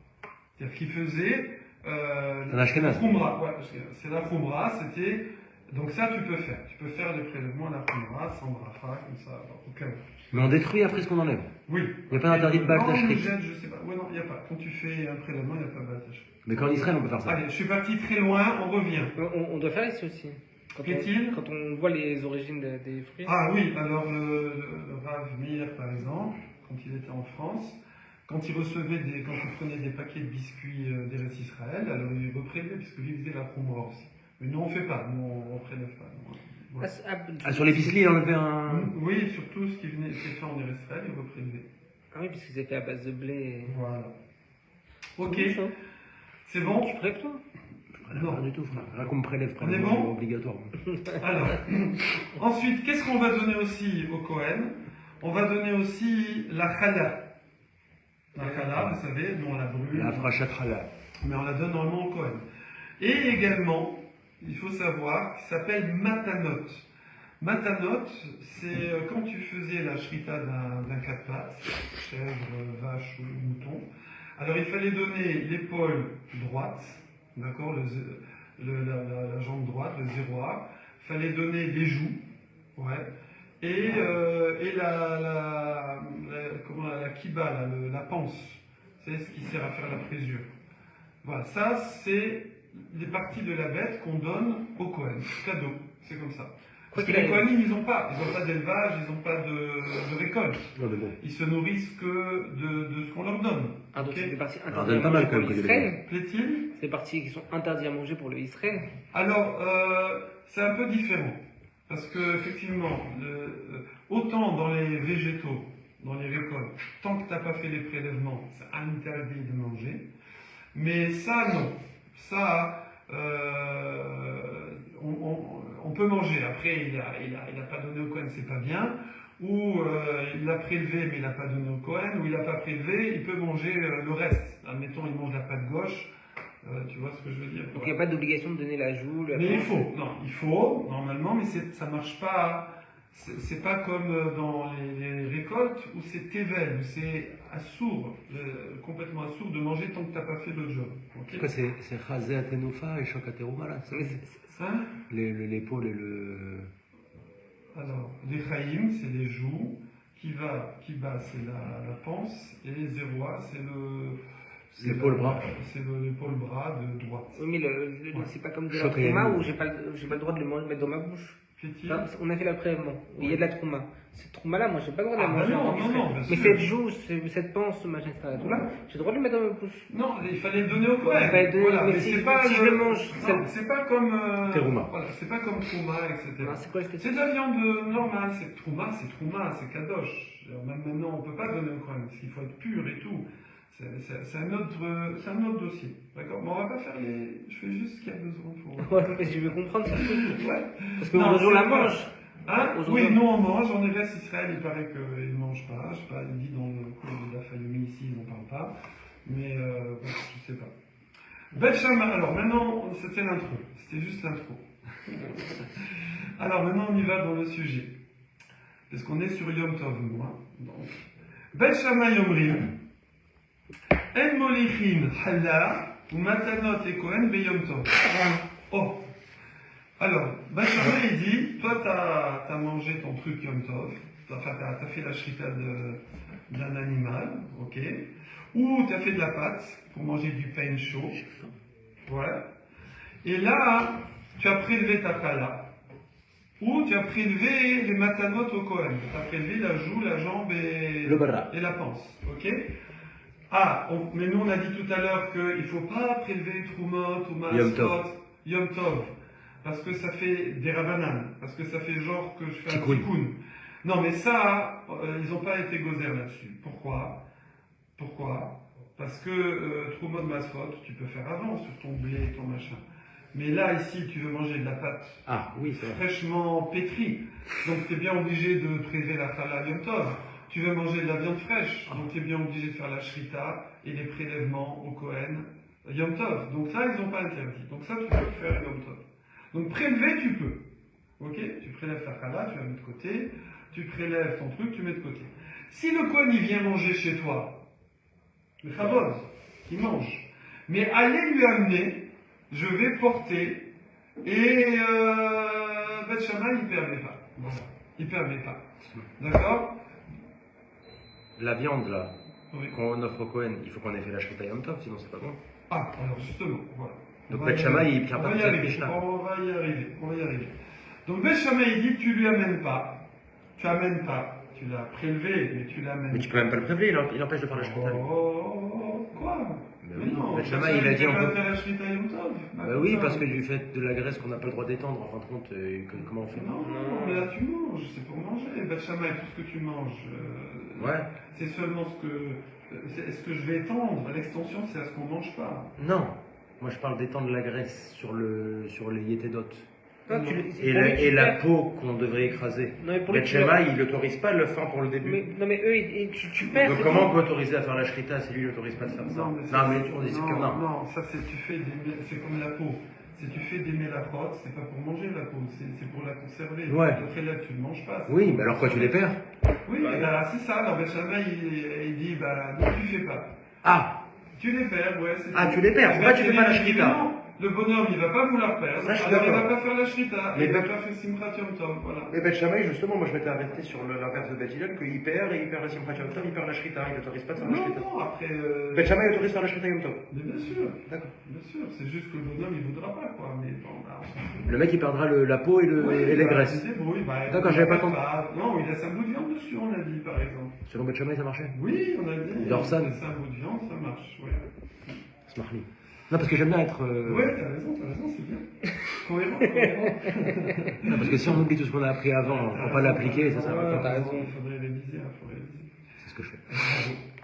C'est-à-dire qu'il faisait. Un ashkenaz. Khumra, ouais, c'est la khumra, c'était. Donc ça, tu peux faire. Tu peux faire les prélèvements à la khumra, sans bracha, comme ça, au cas où. Mais on détruit après ce qu'on enlève. Oui. Il n'y a pas d'interdit de Non, baltage le strict. gel, je sais pas. Ouais, non, il n'y a pas. Quand tu fais un prélèvement, il n'y a pas de baltage. Mais qu'en Israël, on peut faire ça. Allez, je suis parti très loin, on revient. On doit faire ici aussi. Qu'est-il? Quand on voit les origines des fruits. Ah oui, alors le Rav Meir, par exemple, quand il était en France, quand il prenait des paquets de biscuits d'Eretz Israël, alors il reprélevait, puisque lui faisait la khumra aussi. Mais nous, on ne fait pas, nous, on ne prélève pas. Voilà. Ah, sur les biscuits, il enlevait un. Oui, surtout ce qui était fait en Eretz Israël, il reprélevait. Ah oui, parce que c'était à base de blé. Voilà. Ok, C'est bon, ça. c'est bon? Tu prêtes toi? Non. Pas du tout, frère. Rien qu'on me prélève, On est bon? obligatoire. Alors, ensuite, qu'est-ce qu'on va donner aussi au Cohen? On va donner aussi la chala. La chala, vous savez, nous on la brûle, La frachat halal. mais on la donne normalement au Kohen. Et également, il faut savoir, qui s'appelle matanot. Matanot, c'est quand tu faisais la shrita d'un quatre pattes, chèvre, vache ou mouton. Alors il fallait donner l'épaule droite, d'accord, la jambe droite, le 0A. Il fallait donner les joues, ouais. Et la kiba, la panse, c'est ce qui sert à faire la présure. Voilà, ça c'est les parties de la bête qu'on donne au Kohen, cadeau, c'est comme ça. Parce que les Kohanim, ils n'ont pas d'élevage, ils n'ont pas de récolte. Non, mais bon. Ils se nourrissent que de ce qu'on leur donne. Ah, donc Ok. c'est des parties Alors, interdites donne à pas mal manger quand pour même, l'Israël. Plaît-il? C'est des parties qui sont interdites à manger pour le Israël. Alors, c'est un peu différent. Parce que, effectivement, autant dans les végétaux, dans les récoltes, tant que tu n'as pas fait les prélèvements, c'est interdit de manger. Mais ça, non. Ça, on peut manger. Après, il a pas donné au Kohen, c'est pas bien. Ou il l'a prélevé, mais il n'a pas donné au Kohen. Ou il n'a pas prélevé, il peut manger le reste. Admettons, il mange la patte gauche. Tu vois ce que je veux dire? Donc il n'y a pas d'obligation de donner la joue. Mais il faut, normalement, mais ça marche pas. C'est pas comme dans les récoltes où c'est tével, où c'est assourd, complètement assourd de manger tant que t'as pas fait le job. Ok. Quoi, c'est Chazé Atenofa et Choc Ateroma, là Mais Hein? L'épaule et le. Alors, les chaïm, c'est les joues, kiba, c'est la panse, et les zéroa, c'est L'épaule-bras. C'est l'épaule-bras de droite. oui, mais Ouais. c'est pas comme de la Choqué. trouma où j'ai pas le droit de le manger, mettre dans ma bouche. Fait-il? Enfin, on a fait l'apprèvement, où il y a de la trouma. Cette trouma-là, moi j'ai pas le droit de la Ah, bah manger non, en non, Israël. non, bien Mais sûr. cette joue, cette panse, machin, etc. Tout là, j'ai le droit de le mettre dans ma bouche. Non, il fallait le donner au Kohen. Il fallait donner, Voilà, mais mais si- c'est pas si je le mange, non, ça- c'est pas comme Terouma. Voilà, c'est pas comme trouma, etc. Non, c'est quoi cette C'est de la viande normale, c'est trouma, c'est kadosh. Alors, même maintenant, on peut pas donner au Kohen, parce qu'il faut être pur et tout. C'est un autre dossier, d'accord. Mais on va pas faire les. Je fais juste ce qu'il y a besoin pour. Ouais, mais je veux comprendre ça. Ouais. Parce que Non, aujourd'hui on la c'est pas- mange. Hein? Aujourd'hui, Oui, nous on mange. En Eretz Israël, il paraît qu'ils ne mangent pas. Je sais pas, il dit dans le cours de la famille ici, ils n'en parlent pas. Mais bon, je sais pas. Beth Shammai, alors maintenant, c'était l'intro. C'était juste l'intro. Alors maintenant, on y va dans le sujet. Parce qu'on est sur Yom Tov, nous. Hein. Donc, Beth Shammai Omrim, En Molichin Halla, ou Matanot et Kohen Beyom Tov. Oh! Alors, Beth Shammai, il dit, toi, t'as mangé ton truc Yom Tov, enfin, t'as fait la shrita d'un animal, ok? Ou t'as fait de la pâte pour manger du pain chaud. Ouais. Et là, tu as prélevé ta kala. Ou tu as prélevé les matanot au Kohen. Tu as prélevé la joue, la jambe Le bras. et la panse. Ok? Ah, mais nous on a dit tout à l'heure qu'il ne faut pas prélever Troumot ou Yom Tov. Maasot, Yom Tov. Parce que ça fait des rabananes. Parce que ça fait genre que je fais un Tikkun. tikkun. Non, mais ça, ils n'ont pas été gozer là-dessus. Pourquoi? Parce que Troumot Masot, tu peux faire avant sur ton blé, ton machin. Mais là, ici, tu veux manger de la pâte Ah, oui, c'est vrai. fraîchement pétrie. Donc tu es bien obligé de prélever la chala Yom Tov. Tu veux manger de la viande fraîche. Donc tu es bien obligé de faire la shrita et les prélèvements au Kohen Yom Tov. Donc ça, ils n'ont pas interdit. Donc ça, tu peux le faire Yom Tov. Donc prélever, tu peux. Ok? Tu prélèves ta chala, tu la mets de côté. Tu prélèves ton truc, tu mets de côté. Si le Kohen, il vient manger chez toi, le chavod, il mange. Mais allez lui amener, je vais porter, et Beth Shammai, il permet pas. Voilà. Il permet pas. D'accord? La viande, là, Oui. qu'on offre au Cohen, il faut qu'on ait fait la Shrita Yom Tov, sinon c'est pas bon. Ah, alors justement, voilà. Donc, On va Beth y Shammai, arriver. il tient On pas va de y cette arriver. Mishnah. On va y arriver. Donc Beth Shammai, il dit, tu lui amènes pas. Tu amènes pas. Tu l'as prélevé, mais tu l'amènes Mais tu peux même pas le prélever, il empêche de faire la Shrita. Quoi? Mais oui, non, Beth Shammai, il a dit on peut peut. faire la Shrita Yom Tov. Bah oui, parce que du fait de la graisse qu'on n'a pas le droit d'étendre, en fin de compte, comment on fait? Non, mais là tu manges, c'est pour manger. Beth Shammai, tout ce que tu manges, Ouais. c'est seulement ce que je vais étendre. L'extension, c'est à ce qu'on mange pas. Non. Moi, je parle d'étendre la graisse sur les yétédotes. Toi, tu le- Et pour lui, la, tu et la perds. peau qu'on devrait écraser. Non, mais pour lui, Bet tu Shammai, il n'autorise pas le fin pour le début. non, mais eux, tu perds. Donc c'est comment on tout. peut autoriser à faire la shrita si lui il n'autorise pas de faire ça? Non, mais on dit que non. Non, ça c'est tu fais c'est comme la peau. Si tu fais des mélachotes, c'est pas pour manger la peau, c'est pour la conserver. Ouais. Après là, tu ne manges pas. Oui, mais alors quoi, tu les perds? Oui, bah, c'est ça. Alors Bet Shammai, il dit, bah non, tu fais pas. Ah, Tu les perds, ouais. Ah, tu les perds, c'est pas tu fais pas la shrita. Non, le bonhomme, il va pas vouloir perdre. Ça, je suis Alors il va d'accord. pas faire la shrita, Mais il va Bet- pas faire Simchat Yom Tov, voilà. mais Bet Shammai, justement, moi je m'étais arrêté sur l'inverse de Bet Hillel, qu'il perd et il perd la Simchat Yom Tov, il perd la shrita, il n'autorise pas de faire la Non, shrita. non, après. Bet Shammai autorise faire la shrita Yom Tov. Mais bien sûr, D'accord. bien sûr. C'est juste que le bonhomme, il voudra pas, quoi. Mais bon, bah, on s'en fout. Le mec il perdra la peau et, Oui, et les bah, graisses. il se débrouille, bah, D'accord, il j'avais pas perd compris. Non, il laisse un bout de viande dessus, on l'a dit, par exemple. Selon Bet Shammai ça marchait? Oui, on a dit. Dorsan. Il laisse un bout de viande, ça marche, ouais. Smart lui. Non, parce que j'aime bien être. Ouais, t'as raison, c'est bien. Cohérent. Non, parce que si on oublie tout ce qu'on a appris avant, on va pas l'appliquer, ça sert à rien. t'as raison. Il faudrait réviser, il faudrait réviser. C'est ce que je fais.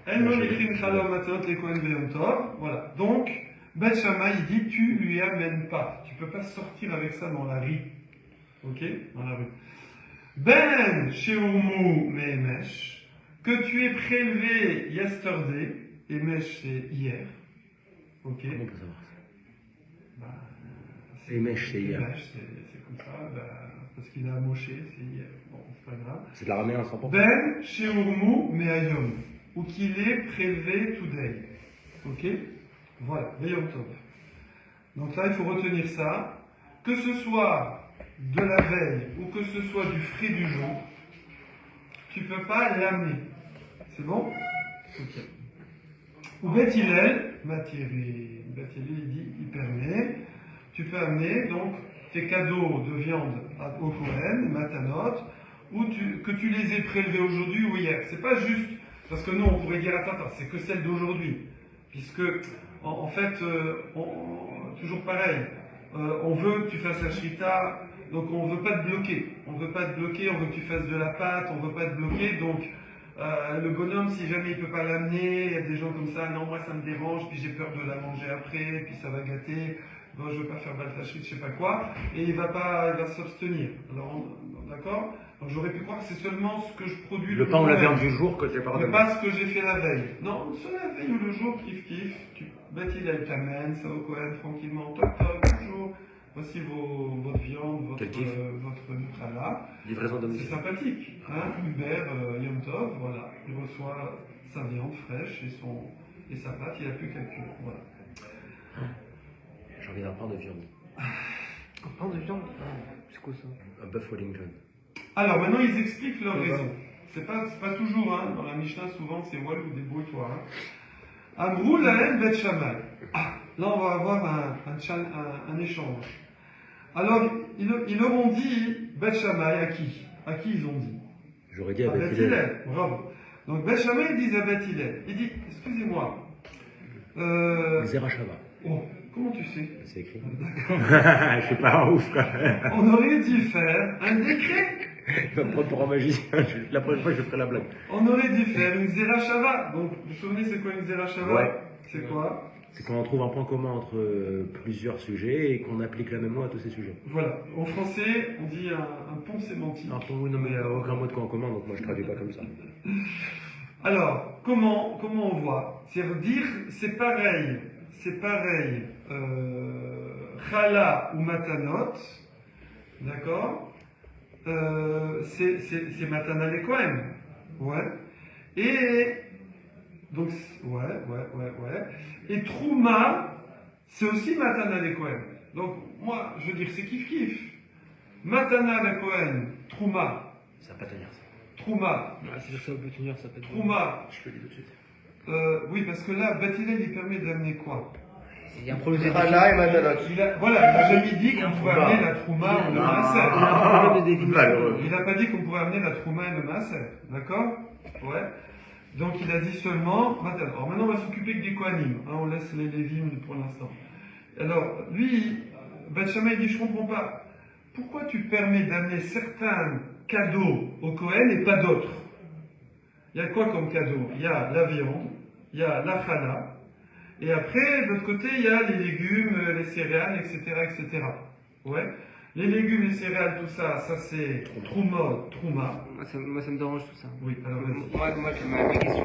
Elle non écrit Chalom Matzot les Kohen Beyom Tov. Voilà. Donc, Bet Shammai, il dit, tu lui amènes pas. Tu peux pas sortir avec ça dans la rue. Ok? Dans la rue. Ben Sheurmu Mehemesh, que tu aies prélevé yesterday, Emesh c'est hier. Ok? Comment on peut savoir ça? Bah, Emesh, c'est hier. Emesh, c'est comme ça, bah, parce qu'il a amoché, c'est hier. Bon, c'est pas grave. C'est de la ramener en 100%. Ben Sheurmu Meayom, ou qu'il est prélevé today. Ok? Voilà, Beyom Tov. Donc là, il faut retenir ça. Que ce soit de la veille ou que ce soit du frais du jour, tu ne peux pas l'amener. C'est bon? Ok. Ou Bet Hillel, il dit, il permet, tu peux amener donc tes cadeaux de viande au Kohen, matanot, ou que tu les aies prélevés aujourd'hui ou hier. C'est pas juste, parce que nous on pourrait dire, attends, c'est que celle d'aujourd'hui. Puisque, en fait, toujours pareil, on veut que tu fasses la shrita, donc on ne veut pas te bloquer. On veut pas te bloquer, on veut que tu fasses de la pâte, on veut pas te bloquer, donc le bonhomme, si jamais il peut pas l'amener, il y a des gens comme ça, non, moi ça me dérange, puis j'ai peur de la manger après, puis ça va gâter, bon, je veux pas faire baltachrit, je sais pas quoi, et il va s'abstenir. Alors, d'accord? Donc j'aurais pu croire que c'est seulement ce que je produis Le pain ou la jour viande même. du jour que j'ai pas Mais redonné. pas ce que j'ai fait la veille. Non, soit la veille ou le jour, kiff, tu bâtis elle t'amène, ça au Kohen, tranquillement, toc toc, bonjour, voici votre viande, votre Quel kiff. Nutella. Livraison C'est domicile. sympathique, hein, Uber, Yom Tov, voilà, il reçoit sa viande fraîche et sa pâte, il n'a plus qu'à cuire, voilà. J'ai envie d'un pain de viande. Pain de viande. C'est quoi ça? Un bœuf Wellington. Alors maintenant ils expliquent leur Ouais. raison. C'est pas toujours, hein, dans la Mishnah souvent c'est Walou, débrouille-toi. Hein. Amrou lahem bet Shammai. Ah, là on va avoir un échange. Alors ils leur ont dit bet Shammai à qui? À qui ils ont dit? J'aurais dit À avec Bet Hillel. Hillel, bravo. Donc Bet Shammai ils disent à Bet Hillel. Il dit, excusez-moi. Zerachava. Oh, comment tu sais? C'est écrit. Je suis pas un ouf quand même. On aurait dû faire un décret. Il va me prendre pour un magicien. La prochaine fois, je ferai la blague. On aurait dû faire une Zerachava. Donc, vous vous souvenez, c'est quoi une Zerachava? Ouais. C'est quoi? C'est quand on trouve un point commun entre plusieurs sujets et qu'on applique la même loi à tous ces sujets. Voilà. En français, on dit un pont sémantique. Un point, oui, non, mais il n'y a aucun mot de point commun, donc moi je traduis pas comme ça. Alors, comment on voit? C'est-à-dire, c'est pareil, Chala ou Matanot, d'accord? C'est Matana les Kohen, ouais. Et, donc, ouais. Et Trouma, c'est aussi Matana les Kohen. Donc, moi, je veux dire, c'est kiff-kiff. Matana les Kohen, Trouma, Ça va pas tenir ça. Trouma, C'est ça, on peut tenir, ça peut être. Trouma. Je te le dis tout de suite. Oui, parce que là, Batilel, il permet d'amener quoi? Il y a un problème de Rala et Matanot. Il a jamais dit qu'on pouvait amener la Trouma ou le Maaser. un problème de définition. Malheureux. Il n'a pas dit qu'on pourrait amener la Trouma et le Maaser. D'accord? Ouais. Donc il a dit seulement Matanot. Alors maintenant, on va s'occuper que des Kohanim. Hein, on laisse les Lévim pour l'instant. Alors, lui, Bat Shammai dit, je comprends pas. Pourquoi tu permets d'amener certains cadeaux au Kohen et pas d'autres? Il y a quoi comme cadeau? Il y a la viande, il y a la chala, et après, de l'autre côté, il y a les légumes, les céréales, etc., etc. Ouais. Les légumes, les céréales, tout ça, ça c'est trouma, trouma. Moi, ça me dérange tout ça. Oui, alors vas-y. Moi, ma question.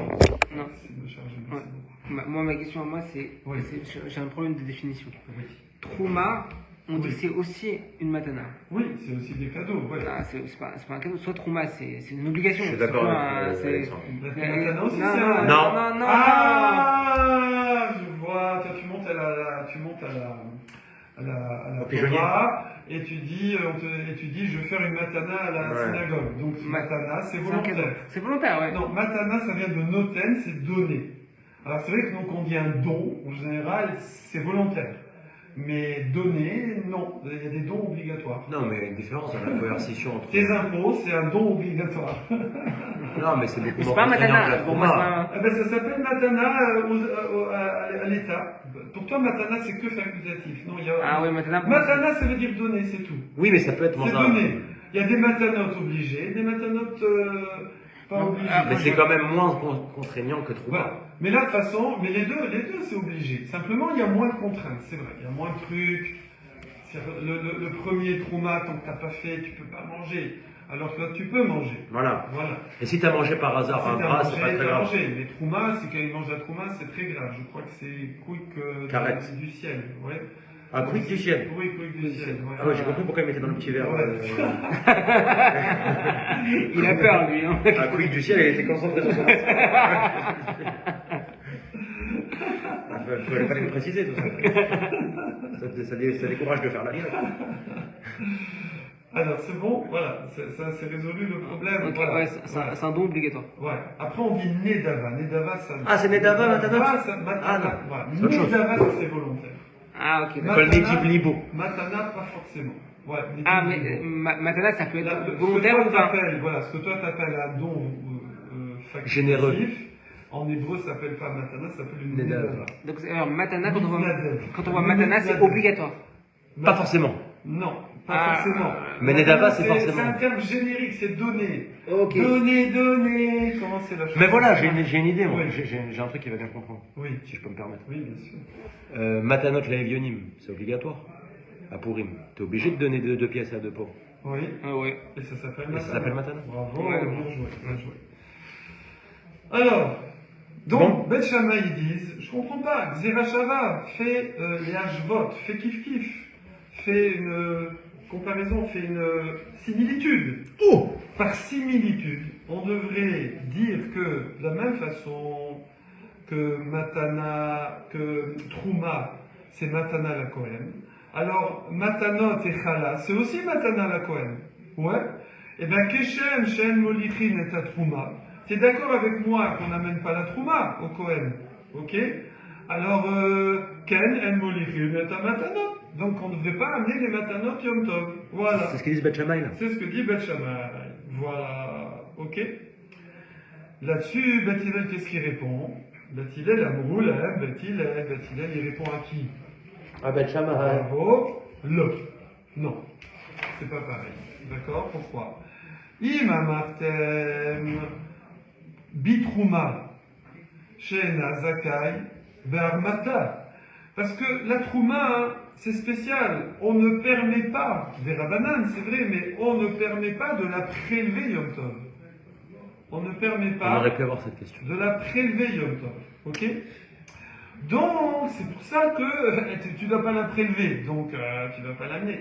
Non. C'est de charger, Ouais. merci beaucoup. Moi, ma question à moi, c'est. Oui. J'ai un problème de définition. Oui. Trouma, on dit Oui. que c'est aussi une matana. Oui, c'est aussi des cadeaux, ouais. Ah, c'est pas un cadeau. Soit trouma, c'est une obligation. Je suis C'est d'accord pas avec un- c'est- Alexandre. La Euh, matana aussi, non, c'est non, un... non, non, Ah, je vois, toi tu montes à la Au pigeonnier. Torah, et tu dis, je vais faire une matana à la Ouais. synagogue. Donc matana, c'est c'est un cadeau. volontaire. C'est volontaire, ouais. Non, matana, ça vient de noten, c'est donner. Alors c'est vrai que donc on dit un don, en général, c'est volontaire. Mais donner, non, il y a des dons obligatoires. Non, mais il y a une différence dans la coercition entre. Tes impôts, c'est un don obligatoire. Non, mais c'est beaucoup Mais c'est moins pas un contraignant que matana. la Pour moi, c'est trouma. pas Eh ben, ça s'appelle matana à l'État. Pour toi, matana, c'est que facultatif. Non, il y a... Ah oui, matana. pour moi, Matana, ça veut dire donner, c'est tout. Oui, mais ça peut être C'est dans un. donner. Il y a des matanotes obligées, des matanotes pas Non, obligées. ah, Mais c'est quand même moins contraignant que trouma. Voilà. Mais là, de toute façon, mais les deux c'est obligé. Simplement, il y a moins de contraintes, c'est vrai. Il y a moins de trucs. Le premier trauma, tant que t'as pas fait, tu peux pas manger. Alors que là, tu peux manger. Voilà. Voilà. Et si t'as mangé par hasard Si un t'as bras, c'est pas mangé, très t'as grave. mangé. Les traumas, c'est quand ils mangent la trauma, c'est très grave. Je crois que c'est quick Carrette. du ciel. Ouais. Ah, quick du ciel. Oui, quick du ciel. Ouais. Ah ouais, j'ai compris pourquoi il mettait dans le petit verre. Ouais. Il a peur, lui. Hein. Ah, quick du ciel, il était concentré sur son Il fallait le préciser tout ça. Ça décourage de faire la ligne. Alors, c'est bon, voilà, ça c'est résolu le problème. Ok, voilà. ouais, c'est un don obligatoire. Ouais. Après, on dit Nedava. Nedava, ça. Ah, c'est Nedava, Matana ça, Matana. Ah, non. Voilà. C'est autre chose. Nedava, ça c'est volontaire. Ah, ok, d'accord. Comme l'équipe Libo. Matana, pas forcément. Ouais, Ah, l'équipe mais Libo. matana, ça peut Là, être ce que volontaire toi ou pas? t'appelles, voilà, ce que toi t'appelles un don facultatif, Généreux. en hébreu, ça s'appelle pas matana, ça s'appelle une Nedava. nedava. Donc, alors, matana, quand Mitnadev. on voit matana, c'est Mitnadev. obligatoire. Pas forcément. Non, pas Ah. forcément. Mais Nedava, c'est C'est forcément. un terme générique, c'est donner. Ok. Donner. Comment c'est la chose? Mais voilà, j'ai une idée, moi. Oui. J'ai un truc qui va bien comprendre, Oui, si je peux me permettre. oui, bien sûr. Matanot Laevionim, c'est obligatoire. À Purim. T'es obligé de donner deux pièces à deux pauvres. Oui, Ah ouais. et ça s'appelle Et matana. ça s'appelle matana. Bravo, Ouais. bien joué, bien joué. Alors, donc, Beth Shammai, ils disent, je comprends pas, Xerashava fait les hashvot, fait kiff-kiff, fait une comparaison, fait une similitude. Oh Par similitude, on devrait dire que, de la même façon que Matana, que Trouma, c'est Matana la Kohen, alors Matanot et Chala, c'est aussi Matana la Kohen. Ouais. Et bien, Keshem, Shen Molichin et ta Trouma. Tu es d'accord avec moi qu'on n'amène pas la Trouma au Kohen? Ok? Alors, Ken, En Molichin et ta Matanot. Donc, on ne devrait pas amener les Matanot Yom Tov. Voilà. C'est ce qu'ils disent Beth Shammai, là. C'est ce que dit Beth Shammai. Voilà. Ok? Là-dessus, Beth Hillel, qu'est-ce qu'il répond? Beth Hillel, Amroulem, Beth Hillel, il répond à qui? Ah, Beth Shammai. Bravo. Non. C'est pas pareil. D'accord? Pourquoi? Ima Martem, Bitrouma, Shena Zakai, Be'armata. Parce que la trouma, hein, c'est spécial. On ne permet pas, des rabananes, c'est vrai, mais on ne permet pas de la prélever Yom Tov. On ne permet On pas aurait pu avoir cette question. de la prélever Yom Tov. Ok? Donc, c'est pour ça que tu ne dois pas la prélever. Donc, tu ne dois pas l'amener.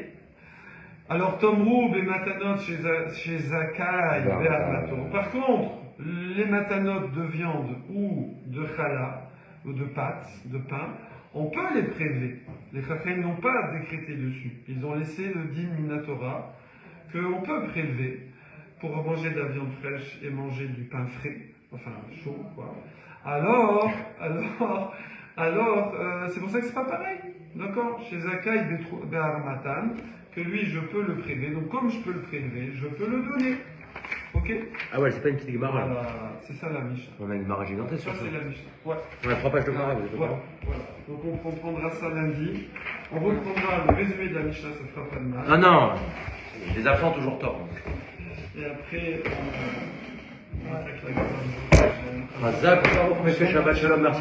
Alors, Tomrou, les matanot chez Zakai, Be'armato. Par contre, les matanot de viande ou de challah, ou de pâtes, de pain, on peut les prélever. Les chachem n'ont pas décrété dessus. Ils ont laissé le din minatora qu'on peut prélever pour manger de la viande fraîche et manger du pain frais, enfin chaud, quoi. Alors, c'est pour ça que c'est pas pareil, d'accord? Chez Zakai Be'armatan, que lui, je peux le prélever. Donc, comme je peux le prélever, je peux le donner. Ok? Ah ouais, c'est pas une petite Gemara, là. Voilà, c'est ça la Mishnah. On a une Gemara gigantesque Ça, sur ça. c'est la Mishnah. Ouais. On a 3 pages de Gemara, vous êtes au Voilà, courant? voilà. Donc on comprendra ça lundi. On reprendra le résumé de la Mishnah, ça fera pas de mal. Ah non Les absents ont toujours tort. Et après, on attaque la Gemara. Razak, Shabbat Shalom, merci.